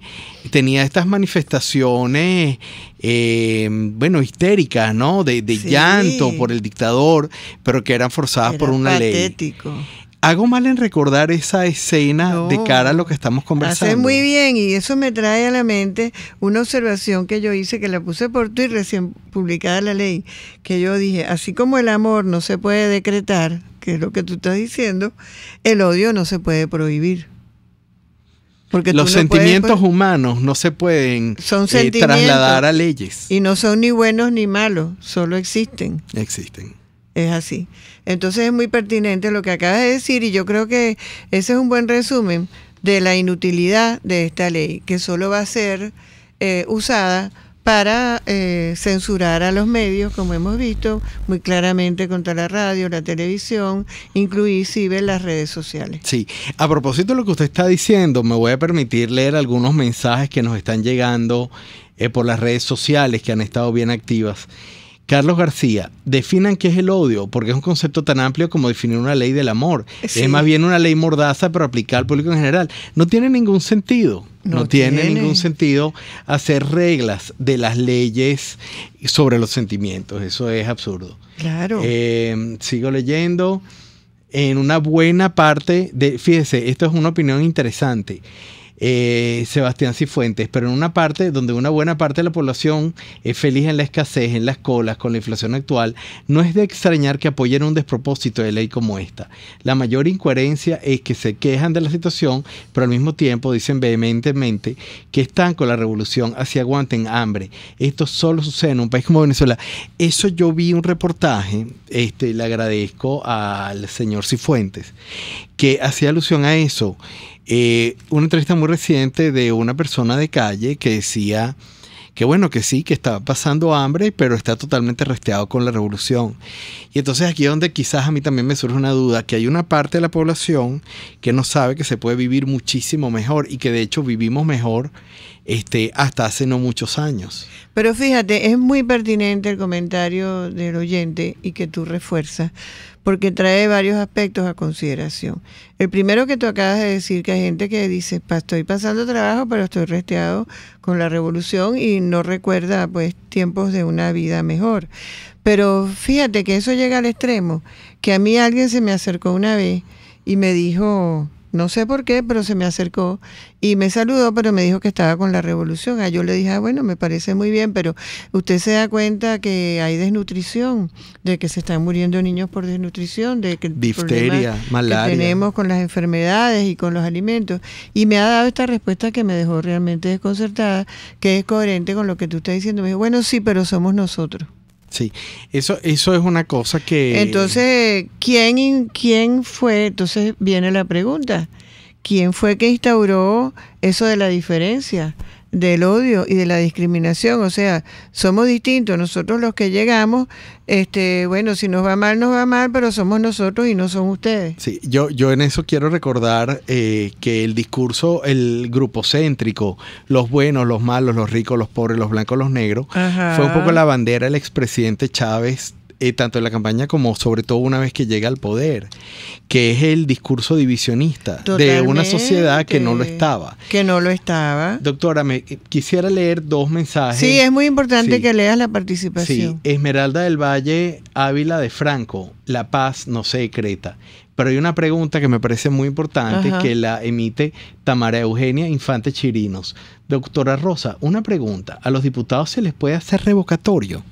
tenía estas manifestaciones, histéricas, ¿no? De llanto por el dictador, pero que eran forzadas por una patético. Ley. ¿Hago mal en recordar esa escena de cara a lo que estamos conversando? Hace muy bien, y eso me trae a la mente una observación que yo hice, que la puse por Twitter recién publicada la ley, que yo dije, así como el amor no se puede decretar, que es lo que tú estás diciendo, el odio no se puede prohibir. Porque los sentimientos humanos no se pueden trasladar a leyes. Y no son ni buenos ni malos, solo existen. Existen. Es así. Entonces es muy pertinente lo que acabas de decir y yo creo que ese es un buen resumen de la inutilidad de esta ley, que solo va a ser usada para censurar a los medios, como hemos visto muy claramente contra la radio, la televisión, inclusive las redes sociales. Sí, a propósito de lo que usted está diciendo, me voy a permitir leer algunos mensajes que nos están llegando por las redes sociales que han estado bien activas. Carlos García, definan qué es el odio, porque es un concepto tan amplio como definir una ley del amor. Sí. Es más bien una ley mordaza, pero aplicada al público en general. No tiene ningún sentido. No tiene ningún sentido hacer reglas de las leyes sobre los sentimientos. Eso es absurdo. Claro. Sigo leyendo. En una buena parte fíjese, esto es una opinión interesante. Sebastián Cifuentes, pero en una parte donde una buena parte de la población es feliz en la escasez, en las colas, con la inflación actual, no es de extrañar que apoyen un despropósito de ley como esta. La mayor incoherencia es que se quejan de la situación, pero al mismo tiempo dicen vehementemente que están con la revolución, así aguanten hambre. Esto solo sucede en un país como Venezuela. Eso yo vi un reportaje, le agradezco al señor Cifuentes, que hacía alusión a eso. Una entrevista muy reciente de una persona de calle que decía que bueno, que sí, que está pasando hambre, pero está totalmente resteado con la revolución. Y entonces aquí es donde quizás a mí también me surge una duda, que hay una parte de la población que no sabe que se puede vivir muchísimo mejor y que de hecho vivimos mejor hasta hace no muchos años. Pero fíjate, es muy pertinente el comentario del oyente y que tú refuerzas, porque trae varios aspectos a consideración. El primero que tú acabas de decir, que hay gente que dice, estoy pasando trabajo, pero estoy resteado con la revolución y no recuerda pues tiempos de una vida mejor. Pero fíjate que eso llega al extremo, que a mí alguien se me acercó una vez y me dijo, no sé por qué, pero se me acercó y me saludó, pero me dijo que estaba con la revolución. Yo le dije, bueno, me parece muy bien, pero usted se da cuenta que hay desnutrición, de que se están muriendo niños por desnutrición, de que el difteria, malaria que tenemos con las enfermedades y con los alimentos. Y me ha dado esta respuesta que me dejó realmente desconcertada, que es coherente con lo que tú estás diciendo. Me dijo, bueno, sí, pero somos nosotros. Sí, eso es una cosa que... Entonces, ¿quién fue? Entonces viene la pregunta. ¿Quién fue que instauró eso de la diferencia, del odio y de la discriminación? O sea, somos distintos. Nosotros los que llegamos, bueno, si nos va mal, pero somos nosotros y no son ustedes. Sí, yo en eso quiero recordar que el discurso, el grupocéntrico, los buenos, los malos, los ricos, los pobres, los blancos, los negros, Ajá. fue un poco la bandera del expresidente Chávez, tanto en la campaña como sobre todo una vez que llega al poder, que es el discurso divisionista de una sociedad que no lo estaba. Que no lo estaba. Doctora, quisiera leer 2 mensajes. Sí, es muy importante que leas la participación. Sí, Esmeralda del Valle, Ávila de Franco, La Paz no se decreta. Pero hay una pregunta que me parece muy importante, Ajá. que la emite Tamara Eugenia Infante Chirinos. Doctora Rosa, una pregunta. ¿A los diputados se les puede hacer revocatorio?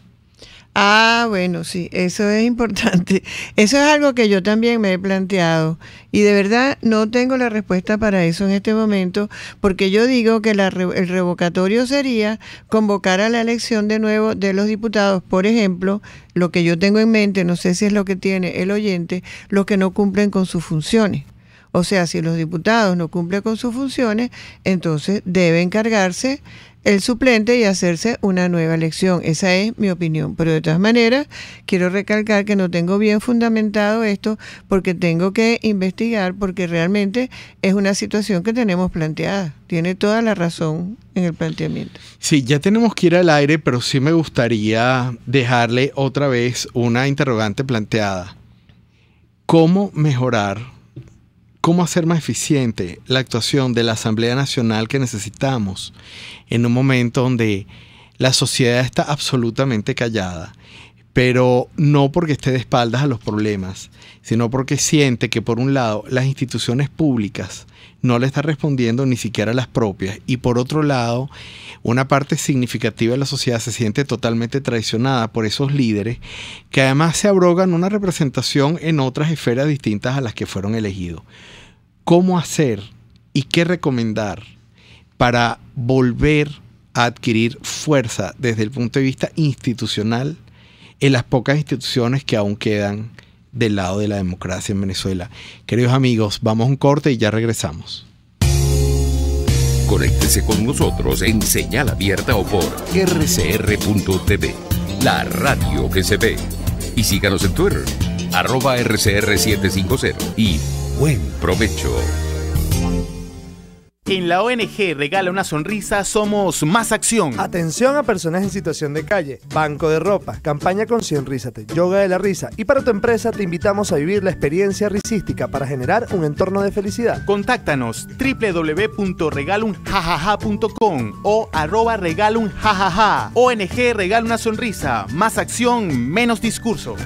Bueno, sí, eso es importante. Eso es algo que yo también me he planteado y de verdad no tengo la respuesta para eso en este momento, porque yo digo que el revocatorio sería convocar a la elección de nuevo de los diputados, por ejemplo, lo que yo tengo en mente, no sé si es lo que tiene el oyente, los que no cumplen con sus funciones. O sea, si los diputados no cumplen con sus funciones, entonces debe encargarse el suplente y hacerse una nueva elección. Esa es mi opinión. Pero de todas maneras, quiero recalcar que no tengo bien fundamentado esto porque tengo que investigar, porque realmente es una situación que tenemos planteada. Tiene toda la razón en el planteamiento. Sí, ya tenemos que ir al aire, pero sí me gustaría dejarle otra vez una interrogante planteada. ¿Cómo mejorar? ¿Cómo hacer más eficiente la actuación de la Asamblea Nacional que necesitamos en un momento donde la sociedad está absolutamente callada? Pero no porque esté de espaldas a los problemas, sino porque siente que por un lado las instituciones públicas no le están respondiendo ni siquiera a las propias y por otro lado una parte significativa de la sociedad se siente totalmente traicionada por esos líderes que además se abrogan una representación en otras esferas distintas a las que fueron elegidos. ¿Cómo hacer y qué recomendar para volver a adquirir fuerza desde el punto de vista institucional en las pocas instituciones que aún quedan del lado de la democracia en Venezuela? Queridos amigos, vamos a un corte y ya regresamos. Conéctese con nosotros en señal abierta o por rcr.tv, la radio que se ve. Y síganos en Twitter, @rcr750 y buen provecho. En la ONG Regala una Sonrisa somos Más Acción. Atención a personas en situación de calle, banco de ropa, campaña con Sonrízate, yoga de la risa. Y para tu empresa te invitamos a vivir la experiencia risística para generar un entorno de felicidad. Contáctanos www.regalunjajaja.com o @regalunjajaja. ONG Regala una Sonrisa. Más acción, menos discurso.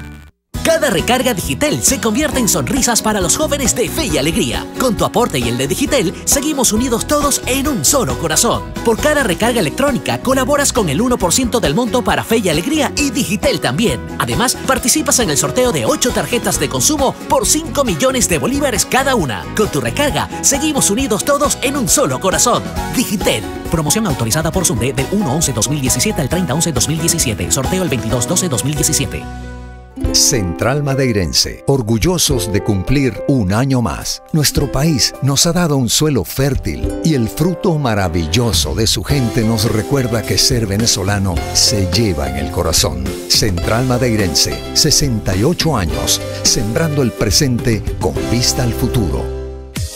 Cada recarga Digitel se convierte en sonrisas para los jóvenes de Fe y Alegría. Con tu aporte y el de Digitel, seguimos unidos todos en un solo corazón. Por cada recarga electrónica, colaboras con el 1% del monto para Fe y Alegría y Digitel también. Además, participas en el sorteo de 8 tarjetas de consumo por 5 millones de bolívares cada una. Con tu recarga, seguimos unidos todos en un solo corazón. Digitel. Promoción autorizada por Sunde del 1/11/2017 al 30/11/2017. Sorteo el 22/12/2017. Central Madeirense, orgullosos de cumplir un año más. Nuestro país nos ha dado un suelo fértil y el fruto maravilloso de su gente nos recuerda que ser venezolano se lleva en el corazón. Central Madeirense, 68 años, sembrando el presente con vista al futuro.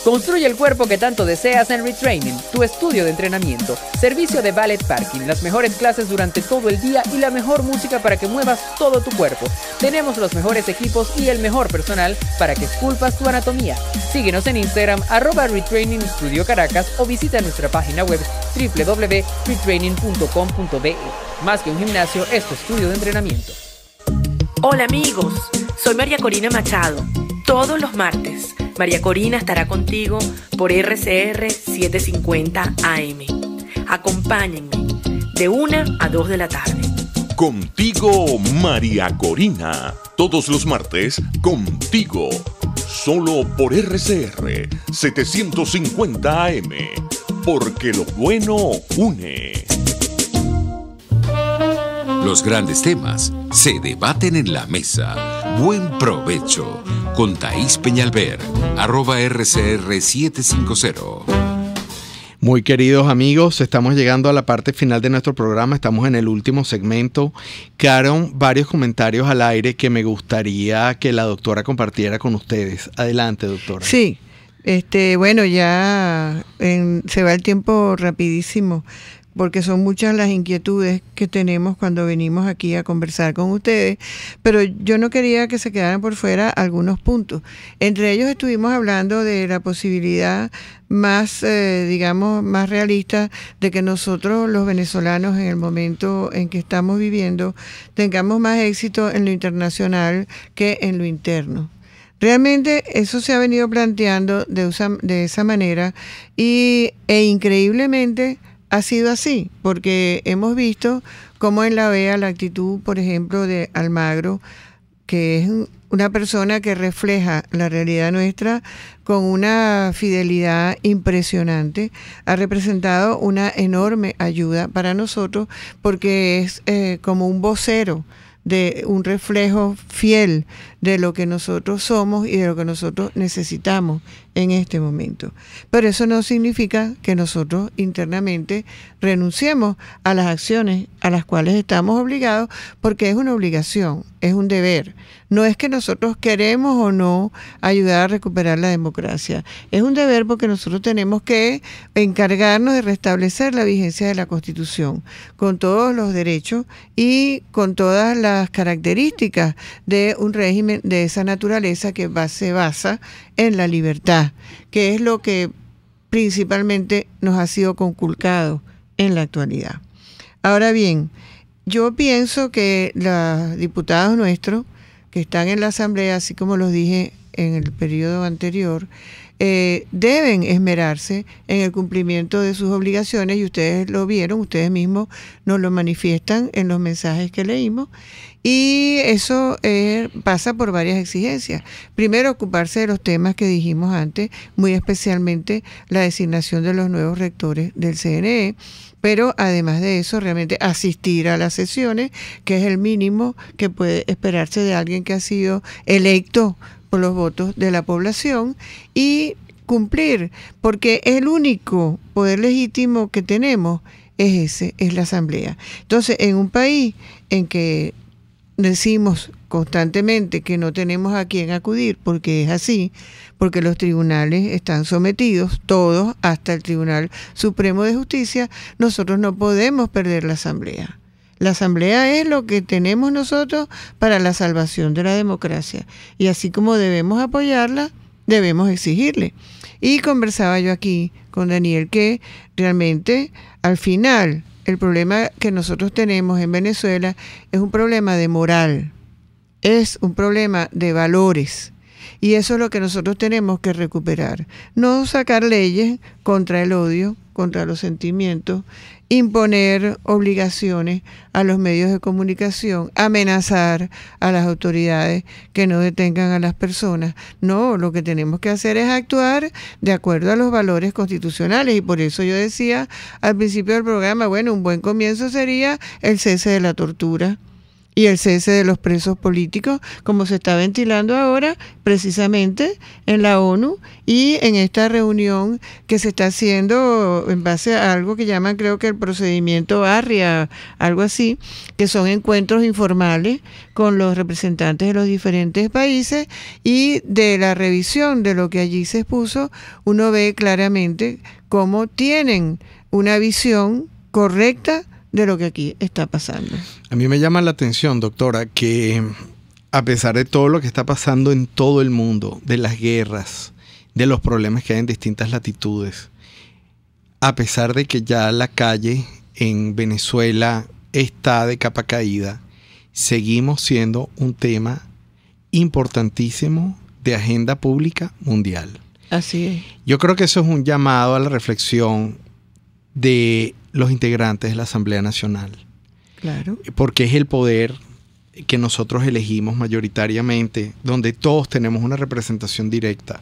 Construye el cuerpo que tanto deseas en Retraining, tu estudio de entrenamiento, servicio de ballet parking, las mejores clases durante todo el día y la mejor música para que muevas todo tu cuerpo. Tenemos los mejores equipos y el mejor personal para que esculpas tu anatomía. Síguenos en Instagram @Retraining Studio Caracas o visita nuestra página web www.retraining.com.be. Más que un gimnasio, es tu estudio de entrenamiento. Hola amigos, soy María Corina Machado. Todos los martes, María Corina estará contigo por RCR 750 AM. Acompáñenme de 1 a 2 de la tarde. Contigo, María Corina. Todos los martes, contigo. Solo por RCR 750 AM. Porque lo bueno une. Los grandes temas se debaten en la mesa. Buen provecho con Thaís Peñalver, @RCR750. Muy queridos amigos, estamos llegando a la parte final de nuestro programa, estamos en el último segmento. Quedaron varios comentarios al aire que me gustaría que la doctora compartiera con ustedes. Adelante, doctora. Sí, bueno, ya se va el tiempo rapidísimo, porque son muchas las inquietudes que tenemos cuando venimos aquí a conversar con ustedes, pero yo no quería que se quedaran por fuera algunos puntos. Entre ellos estuvimos hablando de la posibilidad más, más realista de que nosotros los venezolanos en el momento en que estamos viviendo tengamos más éxito en lo internacional que en lo interno. Realmente eso se ha venido planteando de esa manera e increíblemente ha sido así, porque hemos visto cómo en la OEA la actitud, por ejemplo, de Almagro, que es una persona que refleja la realidad nuestra con una fidelidad impresionante, ha representado una enorme ayuda para nosotros porque es como un vocero de un reflejo fiel de lo que nosotros somos y de lo que nosotros necesitamos en este momento. Pero eso no significa que nosotros internamente renunciemos a las acciones a las cuales estamos obligados, porque es una obligación, es un deber. No es que nosotros queremos o no ayudar a recuperar la democracia. Es un deber porque nosotros tenemos que encargarnos de restablecer la vigencia de la Constitución con todos los derechos y con todas las características de un régimen de esa naturaleza que se basa en la libertad, que es lo que principalmente nos ha sido conculcado en la actualidad. Ahora bien, yo pienso que los diputados nuestros que están en la Asamblea, así como los dije en el periodo anterior, deben esmerarse en el cumplimiento de sus obligaciones, y ustedes lo vieron, ustedes mismos nos lo manifiestan en los mensajes que leímos, y eso pasa por varias exigencias. Primero, ocuparse de los temas que dijimos antes, muy especialmente la designación de los nuevos rectores del CNE, pero además de eso, realmente asistir a las sesiones, que es el mínimo que puede esperarse de alguien que ha sido electo por los votos de la población, y cumplir, porque el único poder legítimo que tenemos es la Asamblea. Entonces, en un país en que decimos constantemente que no tenemos a quién acudir, porque es así, porque los tribunales están sometidos, todos, hasta el Tribunal Supremo de Justicia, nosotros no podemos perder la Asamblea. La Asamblea es lo que tenemos nosotros para la salvación de la democracia. Y así como debemos apoyarla, debemos exigirle. Y conversaba yo aquí con Daniel que realmente al final el problema que nosotros tenemos en Venezuela es un problema de moral, es un problema de valores. Y eso es lo que nosotros tenemos que recuperar. No sacar leyes contra el odio, contra los sentimientos, imponer obligaciones a los medios de comunicación, amenazar a las autoridades que no detengan a las personas. No, lo que tenemos que hacer es actuar de acuerdo a los valores constitucionales, y por eso yo decía al principio del programa, bueno, un buen comienzo sería el cese de la tortura y el cese de los presos políticos, como se está ventilando ahora precisamente en la ONU y en esta reunión que se está haciendo en base a algo que llaman, creo que el procedimiento Arria, algo así, que son encuentros informales con los representantes de los diferentes países, y de la revisión de lo que allí se expuso, uno ve claramente cómo tienen una visión correcta de lo que aquí está pasando. A mí me llama la atención, doctora, que a pesar de todo lo que está pasando en todo el mundo, de las guerras, de los problemas que hay en distintas latitudes, a pesar de que ya la calle en Venezuela está de capa caída, seguimos siendo un tema importantísimo de agenda pública mundial. Así es. Yo creo que eso es un llamado a la reflexión de los integrantes de la Asamblea Nacional. Claro. Porque es el poder que nosotros elegimos mayoritariamente, donde todos tenemos una representación directa.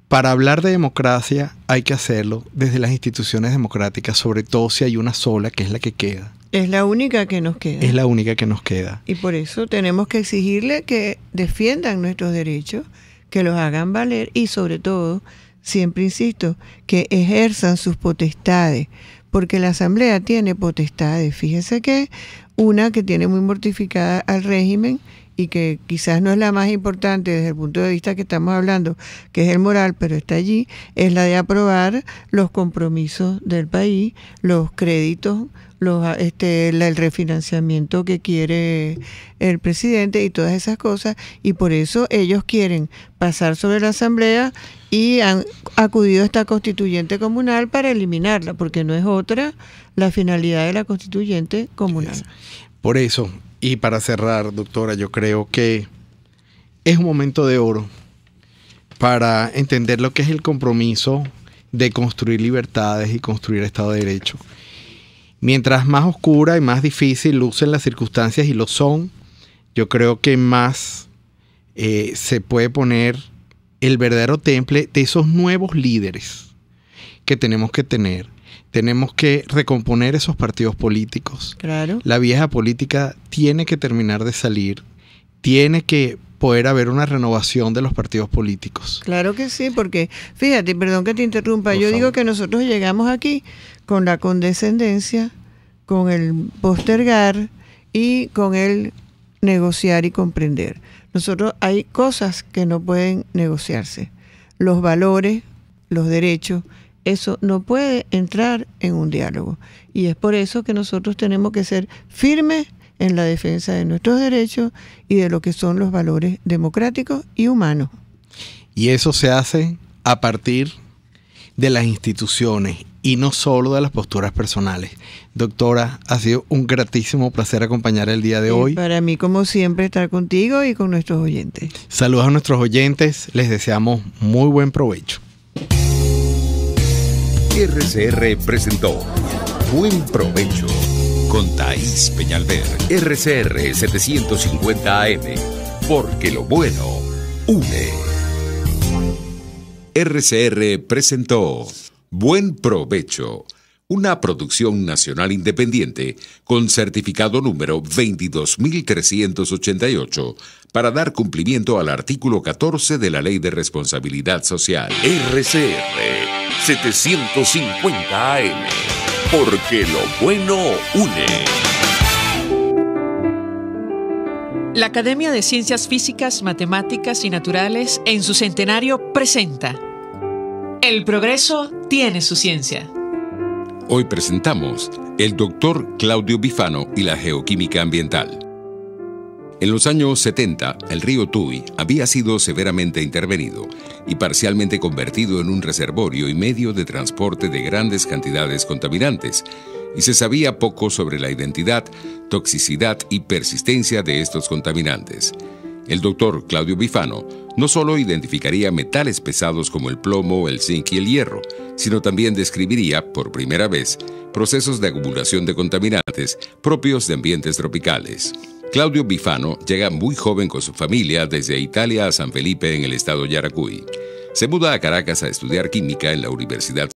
Para hablar de democracia hay que hacerlo desde las instituciones democráticas, sobre todo si hay una sola, que es la que queda. Es la única que nos queda. Es la única que nos queda. Y por eso tenemos que exigirle que defiendan nuestros derechos, que los hagan valer y sobre todo, siempre insisto, que ejerzan sus potestades, porque la Asamblea tiene potestades. Fíjese que una que tiene muy mortificada al régimen y que quizás no es la más importante desde el punto de vista que estamos hablando, que es el moral, pero está allí, es la de aprobar los compromisos del país, los créditos, el refinanciamiento que quiere el presidente y todas esas cosas, y por eso ellos quieren pasar sobre la Asamblea y han acudido a esta constituyente comunal para eliminarla, porque no es otra la finalidad de la constituyente comunal. Por eso, y para cerrar, doctora, yo creo que es un momento de oro para entender lo que es el compromiso de construir libertades y construir Estado de Derecho. Mientras más oscura y más difícil lucen las circunstancias, y lo son, yo creo que más se puede poner el verdadero temple de esos nuevos líderes que tenemos que tener. Tenemos que recomponer esos partidos políticos. Claro. La vieja política tiene que terminar de salir. Tiene que poder haber una renovación de los partidos políticos. Claro que sí, porque fíjate, perdón que te interrumpa, yo digo que nosotros llegamos aquí con la condescendencia, con el postergar y con el negociar y comprender. Nosotros hay cosas que no pueden negociarse. Los valores, los derechos, eso no puede entrar en un diálogo. Y es por eso que nosotros tenemos que ser firmes en la defensa de nuestros derechos y de lo que son los valores democráticos y humanos. Y eso se hace a partir de las instituciones y no solo de las posturas personales. Doctora, ha sido un gratísimo placer acompañar el día de hoy. Para mí, como siempre, estar contigo y con nuestros oyentes. Saludos a nuestros oyentes, les deseamos muy buen provecho. RCR presentó Buen Provecho con Thaís Peñalver. RCR 750 AM, porque lo bueno une. RCR presentó Buen Provecho, una producción nacional independiente con certificado número 22.388 para dar cumplimiento al artículo 14 de la Ley de Responsabilidad Social. RCR 750 AM, porque lo bueno une. La Academia de Ciencias Físicas, Matemáticas y Naturales en su centenario presenta El progreso tiene su ciencia. Hoy presentamos el doctor Claudio Bifano y la geoquímica ambiental. En los años 70, el río Tuy había sido severamente intervenido y parcialmente convertido en un reservorio y medio de transporte de grandes cantidades contaminantes, y se sabía poco sobre la identidad, toxicidad y persistencia de estos contaminantes. El doctor Claudio Bifano no solo identificaría metales pesados como el plomo, el zinc y el hierro, sino también describiría, por primera vez, procesos de acumulación de contaminantes propios de ambientes tropicales. Claudio Bifano llega muy joven con su familia desde Italia a San Felipe en el estado Yaracuy. Se muda a Caracas a estudiar química en la Universidad